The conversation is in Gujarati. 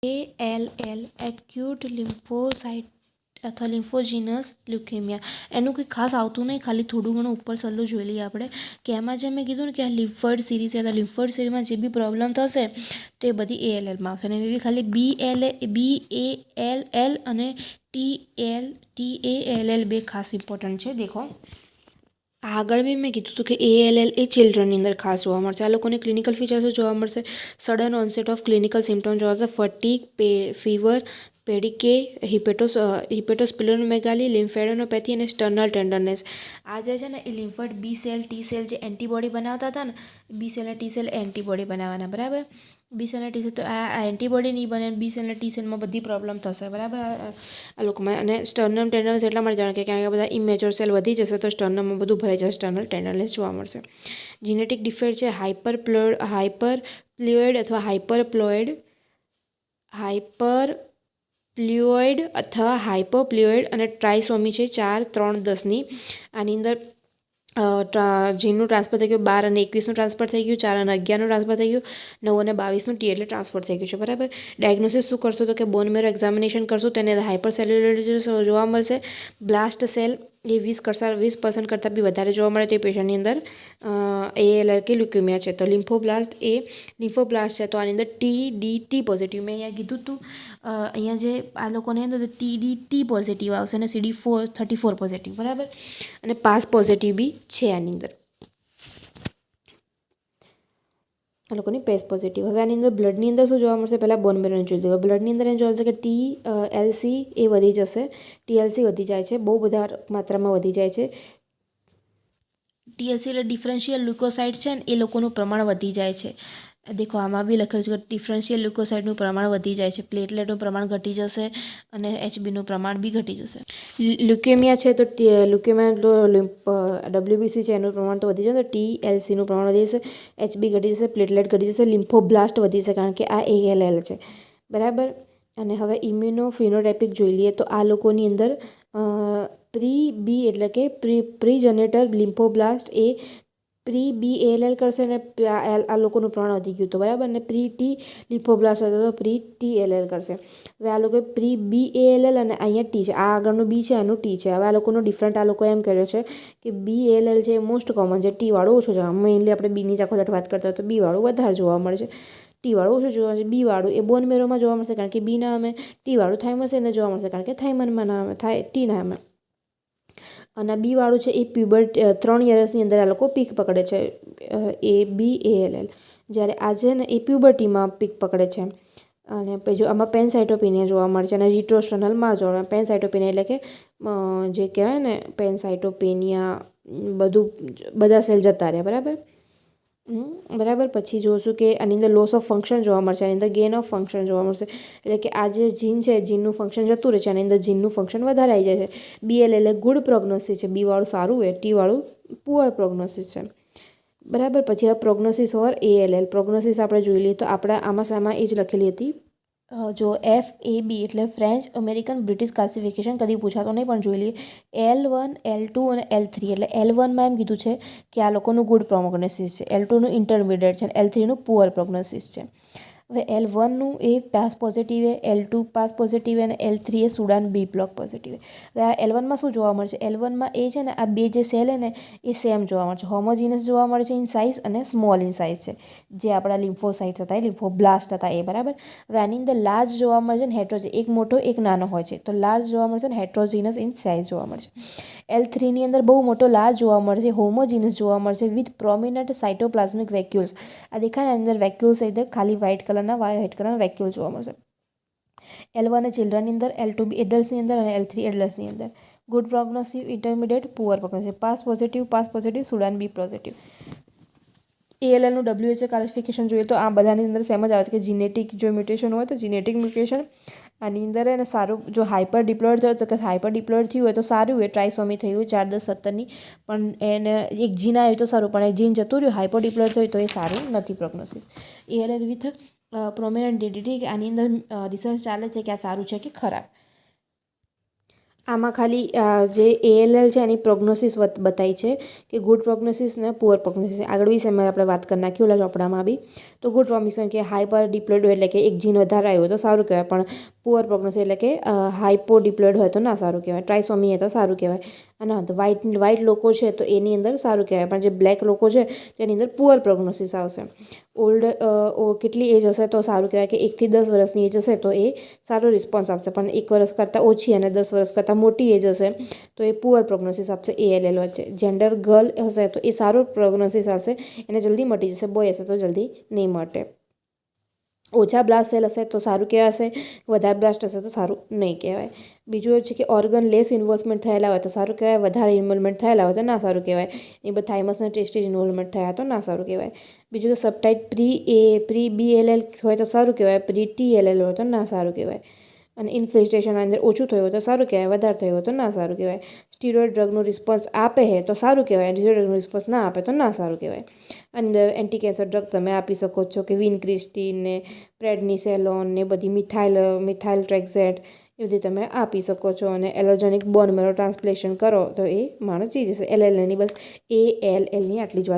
ALL એક્યુટ લિમ્ફોસાઇટ અથવા લિમ્ફોજીનસ લ્યુકેમિયા. એનું કંઈ ખાસ આવતું નહીં, ખાલી થોડું ઘણું ઉપર સલ્લું જોઈ લઈએ આપણે કે એમાં જે મેં કીધું ને કે આ લિમ્ફોઇડ સિરીઝ છે, તો લિમ્ફોઇડ સિરીઝમાં જે બી પ્રોબ્લેમ થશે તો એ બધી ALLમાં આવશે. અને એવી ખાલી BALL અને TALL બે ખાસ ઇમ્પોર્ટન્ટ છે. દેખો આગળ બી મેં કીધું હતું કે ALL એ ચિલ્ડ્રનની અંદર ખાસ જોવા મળશે. આ લોકોને ક્લિનિકલ ફીચર્સ જોવા મળશે. Sudden onset of clinical symptoms જોવા મળશે. ફટીગ, ફીવર, પેડિકે, હિપેટોસ્પિલેનોમેગાલી, લિમ્ફેડેનોપેથી અને સ્ટર્નલ ટેન્ડરનેસ. આ જે છે ને એ લિમ્ફોઇડ બી સેલ ટી સેલ જે એન્ટીબોડી બનાવતા હતા ને, બી સેલ અને ટી સેલ એન્ટીબોડી બનાવવાના, બરાબર. બી સેલ અને ટી સેલ તો આ એન્ટીબોડી નહીં બને, બી સેલ અને ટી સેલમાં બધી પ્રોબ્લેમ થશે, બરાબર આ લોકોમાં. અને સ્ટર્નલ ટેન્ડરનેસ એટલા માટે જાણે કે કારણ કે બધા ઇમેચ્યોર સેલ વધી જશે તો સ્ટર્નમમાં બધું ભરાઈ જશે, સ્ટર્નલ ટેન્ડરનેસ જોવા મળશે. જીનેટિક ડિફેક્ટ છે હાઇપરપ્લોઇડ અથવા હાઇપરપ્લોઇડ અથવા હાઇપોપ્લોઇડ અને ટ્રાયસોમી છે 4, 3, 10ની. આની અંદર જીનનું ટ્રાન્સફર થઈ ગયું, 12 અને 21નું ટ્રાન્સફર થઈ ગયું, 4 અને 11નું ટ્રાન્સફર થઈ ગયું, 9 અને 22નું ટી એટલે ટ્રાન્સફર થઈ ગયું છે, બરાબર. ડાયગ્નોસિસ શું કરશો તો કે બોન મેરો એક્ઝામિનેશન કરશું, તેને હાઇપરસેલ્યુલર જોવા મળશે. બ્લાસ્ટ સેલ એ 20% કરતાં બી વધારે જોવા મળે તો એ પેશન્ટની અંદર ALL કે લ્યુકેમિયા છે. તો લિમ્ફોબ્લાસ્ટ છે, તો આની અંદર TDT પોઝિટિવ મેં અહીંયા કીધું હતું. અહીંયા જે આ લોકોની અંદર TDT પોઝિટિવ આવશે અને CD34 પોઝિટિવ, બરાબર. અને પાસ પોઝિટિવ બી છે આની અંદર, આ લોકોની પેસ પોઝિટિવ. હવે આની અંદર બ્લડની અંદર શું જોવા મળશે, પહેલાં બોન મેરોને જોઈ દો. બ્લડની અંદર એમ જોવા મળશે કે TLC એ વધી જશે, TLC વધી જાય છે, બહુ બધા માત્રામાં વધી જાય છે. TLC એટલે ડિફરન્શિયલ લ્યુકોસાઇડ છે ને એ લોકોનું પ્રમાણ વધી જાય છે. દેખો આમાં બી લખેલું છે કે ડિફરન્શિયલ લ્યુકોસાઇડનું પ્રમાણ વધી જાય છે, પ્લેટલેટનું પ્રમાણ ઘટી જશે અને HBનું પ્રમાણ બી ઘટી જશે. લ્યુકેમિયા છે તો લ્યુકેમિયા WBC છે એનું પ્રમાણ તો વધી જશે, TLCનું પ્રમાણ વધી જશે, HB ઘટી જશે, પ્લેટલેટ ઘટી જશે, લિમ્ફોબ્લાસ્ટ વધી જશે કારણ કે આ ALL છે, બરાબર. અને હવે ઇમ્યુનો ફિનોટાઇપિક જોઈ લઈએ તો આ લોકોની અંદર પ્રી-B એટલે કે પ્રીજનરેટર લિમ્ફોબ્લાસ્ટ એ પ્રી-BALL કરશે અને આ લોકોનું પ્રમાણ વધી ગયું હતું, બરાબર. અને પ્રી-T લિમ્ફોબ્લાસ્ટ હતો તો પ્રી-TLL કરશે. હવે આ લોકો પ્રી-BALL અને અહીંયા T છે, આ આગળનું B છે, આનું T છે. હવે આ લોકોનો ડિફરન્ટ આ લોકો એમ કર્યો છે કે BALL છે મોસ્ટ કોમન છે, T વાળું ઓછું છે. મેઇનલી આપણે બીની જ આખો દાડો વાત કરતા હોય તો B વાળું વધારે જોવા મળે છે, T વાળું ઓછું જોવા મળશે. B વાળું એ બોન મેરોમાં જોવા મળશે કારણ કે B ના અમે, T વાળું થાઇમસ એને જોવા મળશે કારણ કે થાઇમનમાં ના અમે, T ના અમે. અને B વાળું છે એ પ્યુબર્ટ 3 યર્સની અંદર આ લોકો પીક પકડે છે, BALL. જ્યારે આ છે ને એ પ્યુબર્ટીમાં પીક પકડે છે. અને પછી આમાં પેનસાઇટોપેનિયા જોવા મળે છે અને રિટ્રોસ્ટર્નલમાં જોવા મળે. પેનસાઇટોપેનિયા એટલે કે જે કહેવાય ને પેનસાઇટોપેનિયા બધા સેલ જતા રહે, બરાબર. પછી જોઈશું કે આની અંદર લોસ ઓફ ફંક્શન જોવા મળશે, આની અંદર ગેન ઓફ ફંક્શન જોવા મળશે. એટલે કે આ જે જીન છે જીનનું ફંક્શન જતું રહે છે, આની અંદર જીનનું ફંક્શન વધારે આવી જાય છે. BALL એટલે ગુડ પ્રોગ્નોસિસ છે, B વાળું સારું હોય, T વાળું પુઅર પ્રોગ્નોસિસ છે, બરાબર. પછી હવે પ્રોગ્નોસિસ ઓર ALL. પ્રોગ્નોસિસ આપણે જોઈ લઈએ તો આપણે આમાં એ જ લખેલી હતી જો FAB એટલે ફ્રેન્ચ અમેરિકન બ્રિટિશ ક્લાસિફિકેશન, કદી પૂછાતો નહીં પણ જોઈ લઈએ. L1, L2 અને L3. એટલે L1માં એમ કીધું છે કે આ લોકોનું ગુડ પ્રોગ્નોસિસ છે, L2નું ઇન્ટરમીડિયેટ છે, L3નું પુઅર પ્રોગ્નોસિસ છે. હવે L1નું એ પાસ પોઝિટિવ છે, L2 પાસ પોઝિટિવ અને L3 એ સુડાન B બ્લોક પોઝિટિવ. હવે આ L1માં શું જોવા મળશે, L1માં એ છે ને આ બે જે સેલ છે ને એ સેમ જોવા મળશે, હોમોજીનસ જોવા મળે છે ઇન સાઇઝ અને સ્મોલ ઇન સાઇઝ છે, જે આપણા લિમ્ફોસાઇટ્સ હતા, લિમ્ફોબ્લાસ્ટ હતા એ, બરાબર. હવે આની અંદર લાર્જ જોવા મળશે ને હેટ્રોજિનસ, એક મોટો એક નાનો હોય છે, તો લાર્જ જોવા મળશે ને હેટ્રોજીનસ ઇન સાઇઝ જોવા મળશે. L3ની અંદર બહુ મોટો લાર્જ જોવા મળશે, હોમોજીનસ જોવા મળશે વિથ પ્રોમિનન્ટ સાઇટોપ્લાઝમિક વેક્યુલ્સ. આ દેખાય ને અંદર વેક્યુલ્સ એટલે ખાલી વ્હાઇટ કલરના વેક્યુલ જોવા મળશે. L1 એ ચિલ્ડ્રનની અંદર, L2 બી એડલ્ટ્સની અંદર અને L3 એડલ્ટ્સની અંદર. Good prognosis, intermediate, poor prognosis. પાસ પોઝિટિવ, સુડાન બી પોઝિટિવ. ALLનું WHO ક્લાસિફિકેશન જોઈએ તો આ બધાની અંદર સેમ જ આવે છે કે જીનેટિક જો મ્યુટેશન હોય તો જીનેટિક મ્યુટેશન આની અંદર એને સારું, જો હાઇપર ડિપ્લોઇડ થયો તો કે હાઇપર ડિપ્લોઇડ થયું હોય તો સારું હોય, ટ્રાયસોમી થયું હોય 4, 10, 17ની, પણ એને એક જીન આવ્યું તો સારું, પણ એક જીન જતું રહ્યું હાઇપર ડિપ્લોઇડ થયું તો એ સારું નથી પ્રોગ્નોસિસ. ALL વિથ પ્રોમિનન્ટ DDT, આની અંદર રિસર્ચ ચાલે છે કે આ સારું છે કે ખરાબ. આમાં ખાલી જે ALL છે એની પ્રોગ્નોસિસ બતાવી છે કે ગુડ પ્રોગ્નોસિસ ને પુઅર પ્રોગ્નોસિસ. આગળ બી સમય આપણે વાત કરી નાખી ઓલા ચોપડામાં બી. તો ગુડ પ્રોગ્નોસિસ કે હાઈપર ડિપ્લોઇડ હોય એટલે કે એક જીન વધારે આવ્યો તો સારું કહેવાય, પણ પુઅર પ્રોગ્નોસિસ એટલે કે હાઈપો ડિપ્લોઇડ હોય તો ના સારું કહેવાય. ટ્રાયસોમી હોય તો સારું કહેવાય. અને વ્હાઇટ લોકો છે તો એની અંદર સારું કહેવાય, પણ જે બ્લેક લોકો છે તેની અંદર પુઅર પ્રોગ્નોસિસ આવશે. કેટલી એજ હશે તો સારું કહેવાય કે 1 થી 10 વર્ષની એજ હશે તો એ સારો રિસ્પોન્સ આપશે, પણ 1 વર્ષ કરતાં ઓછી અને 10 વર્ષ કરતાં મોટી એજ હશે તો એ પુઅર પ્રોગ્નોસિસ આપશે. ALL વચ્ચે જેન્ડર ગર્લ હશે તો એ સારો પ્રોગ્નોસિસ આવશે, એને જલ્દી મટી જશે. બોય હશે તો જલ્દી નહીં મટે. ઓછા બ્લાસ્ટ સેલ હશે તો સારું કહેવાશે, વધારે બ્લાસ્ટ હશે તો સારું નહીં કહેવાય. બીજું એ છે કે ઓર્ગન લેસ ઇન્વોલ્વમેન્ટ થયેલા હોય તો સારું કહેવાય, વધારે ઇન્વોલ્વમેન્ટ થયેલા હોય તો ના સારું કહેવાય. એ બધા થાઇમસના ટેસ્ટિસ ઇન્વોલ્વમેન્ટ થયા તો ના સારું કહેવાય. બીજું કે સબટાઇપ પ્રી BLL હોય તો સારું કહેવાય, પ્રી TLL હોય તો ના સારું કહેવાય. અને ઇન્ફિલ્ટ્રેશન અંદર ઓછું થયું હોય તો સારું કહેવાય, વધારે થયું હોય તો ના સારું કહેવાય. સ્ટીરોઇડ ડ્રગનો રિસ્પોન્સ આપે છે તો સારું કહેવાય, સ્ટીરોઇડ ડ્રગનો રિસ્પોન્સ ના આપે તો ના સારું કહેવાય. અંદર એન્ટી કેન્સર ડ્રગ તમે આપી શકો છો કે વિનક્રિસ્ટીન ને પ્રેડનિસેલોન ને બધી મિથાઇલ ટ્રેક્ઝેટ એ બધી તમે આપી શકો છો. અને એલોજેનિક બોન મેરો ટ્રાન્સપ્લેશન કરો તો એ માણસ જીવી જશે. LLની બસ ALLની આટલી જ વાત.